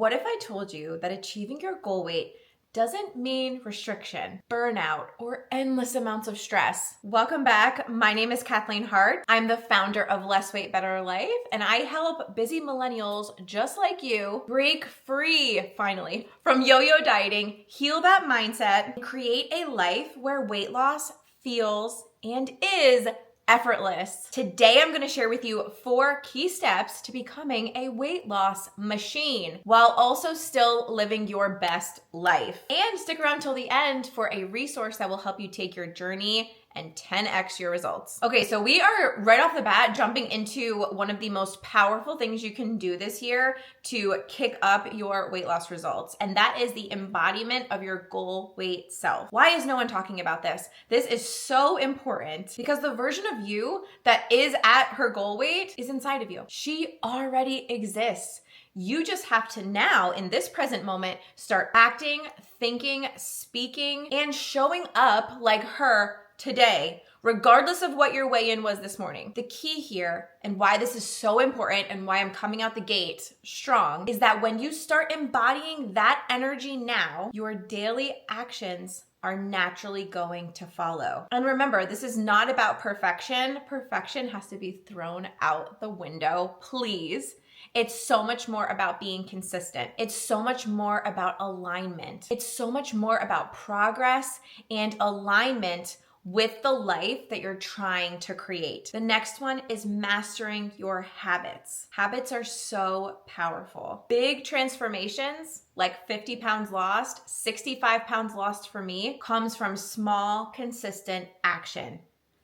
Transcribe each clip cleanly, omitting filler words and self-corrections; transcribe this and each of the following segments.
What if I told you that achieving your goal weight doesn't mean restriction, burnout, or endless amounts of stress? Welcome back. My name is Kathleen Hart. I'm the founder of Less Weight, Better Life, and I help busy millennials just like you break free, finally, from yo-yo dieting, heal that mindset, and create a life where weight loss feels and is effortless. Today, I'm going to share with you 4 key steps to becoming a weight loss machine while also still living your best life. And stick around till the end for a resource that will help you take your journey and 10x your results. Okay, so we are right off the bat jumping into one of the most powerful things you can do this year to kick up your weight loss results, and that is the embodiment of your goal weight self. Why is no one talking about this? This is so important because the version of you that is at her goal weight is inside of you. She already exists. You just have to now, in this present moment, start acting, thinking, speaking, and showing up like her today, regardless of what your weigh-in was this morning. The key here, and why this is so important and why I'm coming out the gate strong, is that when you start embodying that energy now, your daily actions are naturally going to follow. And remember, this is not about perfection. Perfection has to be thrown out the window, please. It's so much more about being consistent. It's so much more about alignment. It's so much more about progress and alignment with the life that you're trying to create. The next one is mastering your habits. Habits are so powerful. Big transformations, like 50 pounds lost, 65 pounds lost for me, comes from small, consistent action.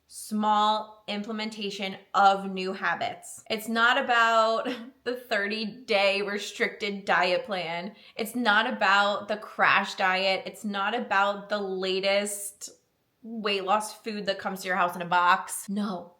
Small implementation of new habits. It's not about the 30-day restricted diet plan. It's not about the crash diet. It's not about the latest weight loss food that comes to your house in a box. No,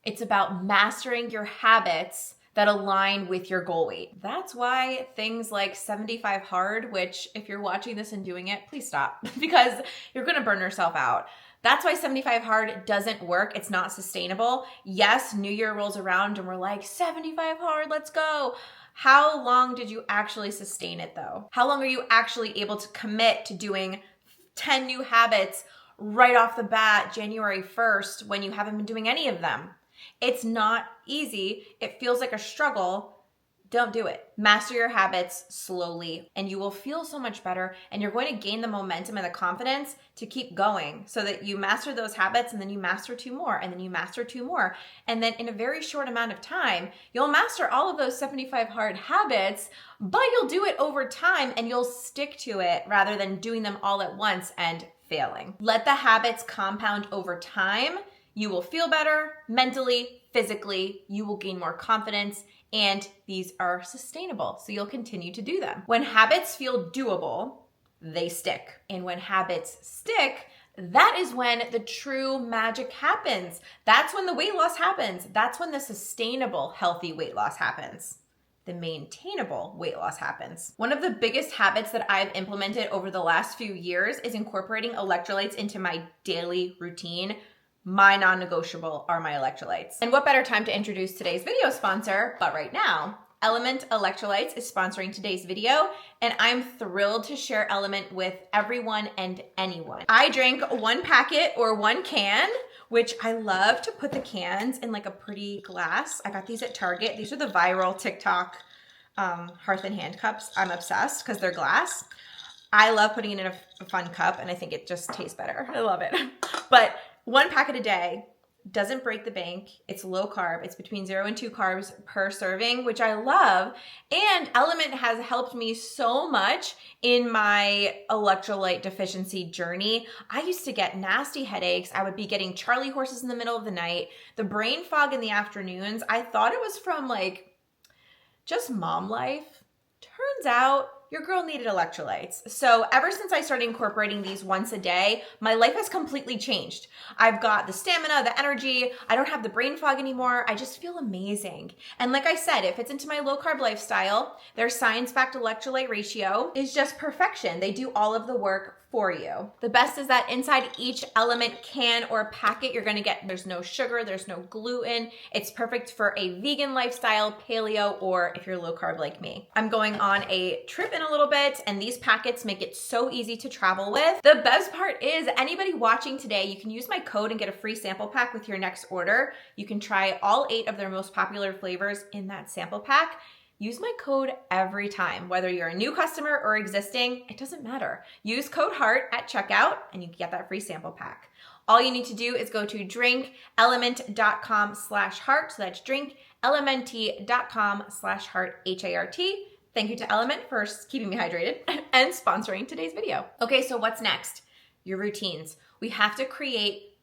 it's about mastering your habits that align with your goal weight. That's why things like 75 hard, which if you're watching this and doing it, please stop because you're gonna burn yourself out. That's why 75 hard doesn't work. It's not sustainable. Yes, New Year rolls around and we're like, 75 hard, let's go. How long did you actually sustain it though? How long are you actually able to commit to doing 10 new habits right off the bat, January 1st, when you haven't been doing any of them? It's not easy. It feels like a struggle. Don't do it. Master your habits slowly and you will feel so much better, and you're going to gain the momentum and the confidence to keep going so that you master those habits, and then you master 2 more, and then you master 2 more. And then in a very short amount of time, you'll master all of those 75 hard habits, but you'll do it over time and you'll stick to it rather than doing them all at once and failing. Let the habits compound over time. You will feel better mentally, physically, you will gain more confidence, and these are sustainable, so you'll continue to do them. When habits feel doable, they stick. And when habits stick, that is when the true magic happens. That's when the weight loss happens. That's when the sustainable, healthy weight loss happens. The maintainable weight loss happens. One of the biggest habits that I've implemented over the last few years is incorporating electrolytes into my daily routine. My non-negotiable are my electrolytes. And what better time to introduce today's video sponsor, but right now. Element Electrolytes is sponsoring today's video, and I'm thrilled to share Element with everyone and anyone. I drink 1 packet or 1 can, which I love to put the cans in like a pretty glass. I got these at Target. These are the viral TikTok Hearth and Hand cups. I'm obsessed because they're glass. I love putting it in a fun cup, and I think it just tastes better. I love it. But 1 packet a day doesn't break the bank. It's low carb. It's between 0 and 2 carbs per serving, which I love. And Element has helped me so much in my electrolyte deficiency journey. I used to get nasty headaches. I would be getting Charlie horses in the middle of the night, the brain fog in the afternoons. I thought it was from like just mom life. Turns out your girl needed electrolytes. So ever since I started incorporating these once a day, my life has completely changed. I've got the stamina, the energy. I don't have the brain fog anymore. I just feel amazing. And like I said, it fits into my low carb lifestyle. Their science-backed electrolyte ratio is just perfection. They do all of the work for you. The best is that inside each Element can or packet, you're gonna get, there's no sugar, there's no gluten. It's perfect for a vegan lifestyle, paleo, or if you're low carb like me. I'm going on on a trip in a little bit, and these packets make it so easy to travel with. The best part is anybody watching today, you can use my code and get a free sample pack with your next order. You can try all 8 of their most popular flavors in that sample pack. Use my code every time, whether you're a new customer or existing, it doesn't matter. Use code HEART at checkout and you can get that free sample pack. All you need to do is go to drinkelement.com/heart. So that's drinkelement.com/heart, HART. Thank you to Element for keeping me hydrated and sponsoring today's video. Okay, so what's next? Your routines. We have to create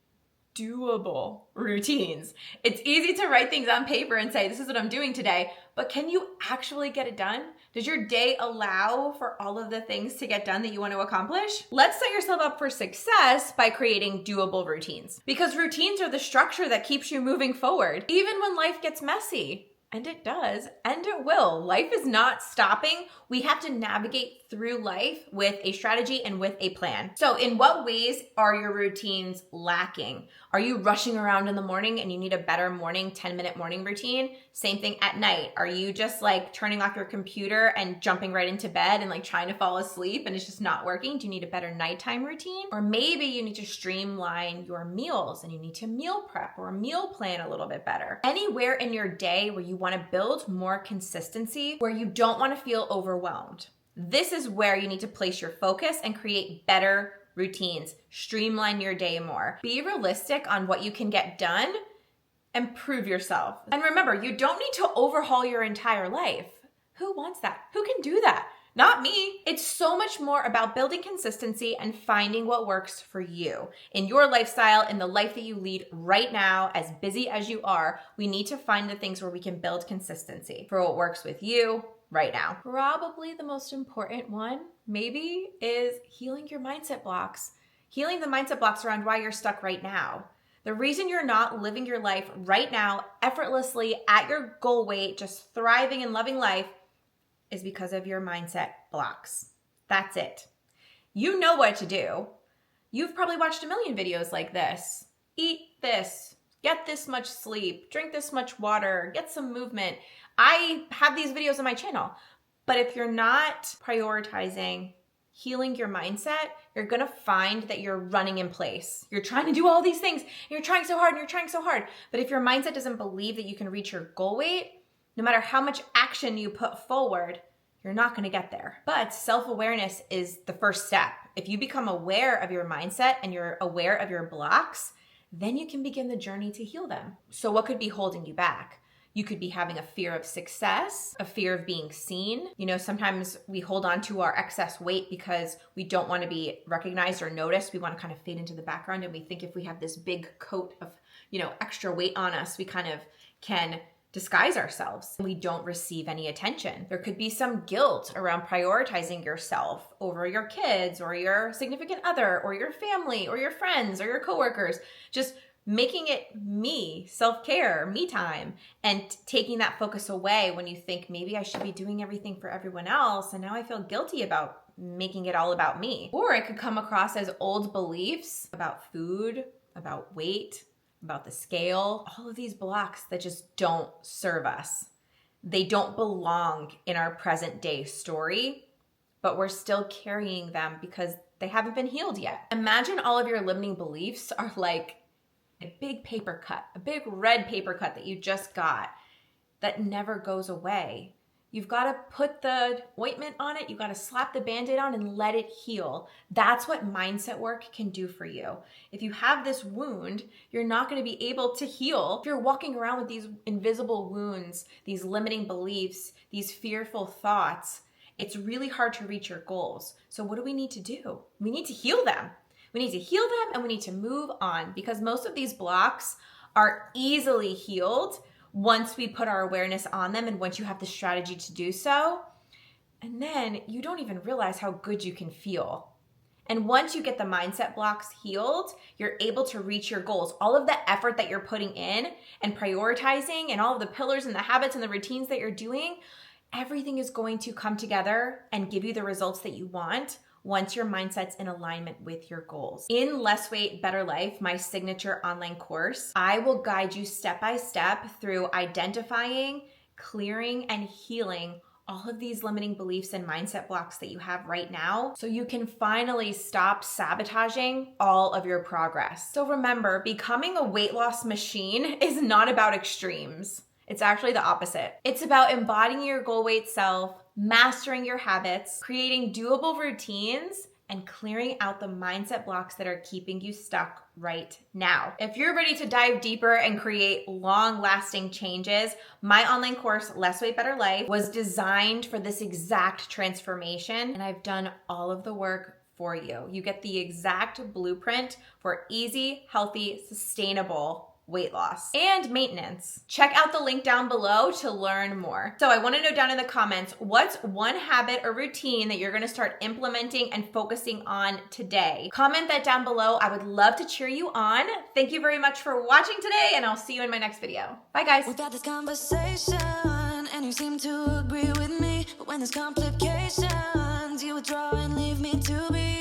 doable routines. It's easy to write things on paper and say, this is what I'm doing today, but can you actually get it done? Does your day allow for all of the things to get done that you want to accomplish? Let's set yourself up for success by creating doable routines, because routines are the structure that keeps you moving forward, even when life gets messy. And it does, and it will. Life is not stopping. We have to navigate through life with a strategy and with a plan. So in what ways are your routines lacking? Are you rushing around in the morning and you need a better morning, 10-minute morning routine? Same thing at night. Are you just like turning off your computer and jumping right into bed and like trying to fall asleep and it's just not working? Do you need a better nighttime routine? Or maybe you need to streamline your meals and you need to meal prep or meal plan a little bit better. Anywhere in your day where you want to build more consistency, where you don't want to feel overwhelmed. This is where you need to place your focus and create better routines. Streamline your day more. Be realistic on what you can get done and prove yourself. And remember, you don't need to overhaul your entire life. Who wants that? Who can do that? Not me. It's so much more about building consistency and finding what works for you. In your lifestyle, in the life that you lead right now, as busy as you are, we need to find the things where we can build consistency for what works with you right now. Probably the most important one, maybe, is healing your mindset blocks. Healing the mindset blocks around why you're stuck right now. The reason you're not living your life right now effortlessly at your goal weight, just thriving and loving life, is because of your mindset blocks. That's it. You know what to do. You've probably watched a million videos like this. Eat this, get this much sleep, drink this much water, get some movement. I have these videos on my channel. But if you're not prioritizing healing your mindset, you're gonna find that you're running in place. You're trying to do all these things. You're trying so hard and you're trying so hard. But if your mindset doesn't believe that you can reach your goal weight, no matter how much action you put forward, you're not going to get there. But self-awareness is the first step. If you become aware of your mindset and you're aware of your blocks, then you can begin the journey to heal them. So what could be holding you back? You could be having a fear of success, a fear of being seen. You know, sometimes we hold on to our excess weight because we don't want to be recognized or noticed. We want to kind of fade into the background, and we think if we have this big coat of, extra weight on us, we kind of can disguise ourselves. We don't receive any attention. There could be some guilt around prioritizing yourself over your kids or your significant other or your family or your friends or your coworkers. Just making it me, self-care, me time, and taking that focus away when you think maybe I should be doing everything for everyone else and now I feel guilty about making it all about me. Or it could come across as old beliefs about food, about weight, about the scale, all of these blocks that just don't serve us. They don't belong in our present day story, but we're still carrying them because they haven't been healed yet. Imagine all of your limiting beliefs are like a big paper cut, a big red paper cut that you just got that never goes away. You've got to put the ointment on it. You've got to slap the Band-Aid on and let it heal. That's what mindset work can do for you. If you have this wound, you're not going to be able to heal. If you're walking around with these invisible wounds, these limiting beliefs, these fearful thoughts, it's really hard to reach your goals. So what do we need to do? We need to heal them. We need to heal them and we need to move on, because most of these blocks are easily healed once we put our awareness on them and once you have the strategy to do so. And then you don't even realize how good you can feel. And once you get the mindset blocks healed, you're able to reach your goals. All of the effort that you're putting in and prioritizing and all of the pillars and the habits and the routines that you're doing, everything is going to come together and give you the results that you want once your mindset's in alignment with your goals. In Less Weight, Better Life, my signature online course, I will guide you step by step through identifying, clearing, and healing all of these limiting beliefs and mindset blocks that you have right now so you can finally stop sabotaging all of your progress. So remember, becoming a weight loss machine is not about extremes. It's actually the opposite. It's about embodying your goal weight self, mastering your habits, creating doable routines, and clearing out the mindset blocks that are keeping you stuck right now. If you're ready to dive deeper and create long-lasting changes, my online course, Less Weight, Better Life, was designed for this exact transformation, and I've done all of the work for you. You get the exact blueprint for easy, healthy, sustainable weight loss and maintenance. Check out the link down below to learn more. So I want to know down in the comments, what's one habit or routine that you're going to start implementing and focusing on today? Comment that down below. I would love to cheer you on. Thank you very much for watching today, and I'll see you in my next video. Bye, guys. We've had this conversation and you seem to agree with me, but when there's complications, you withdraw and leave me to be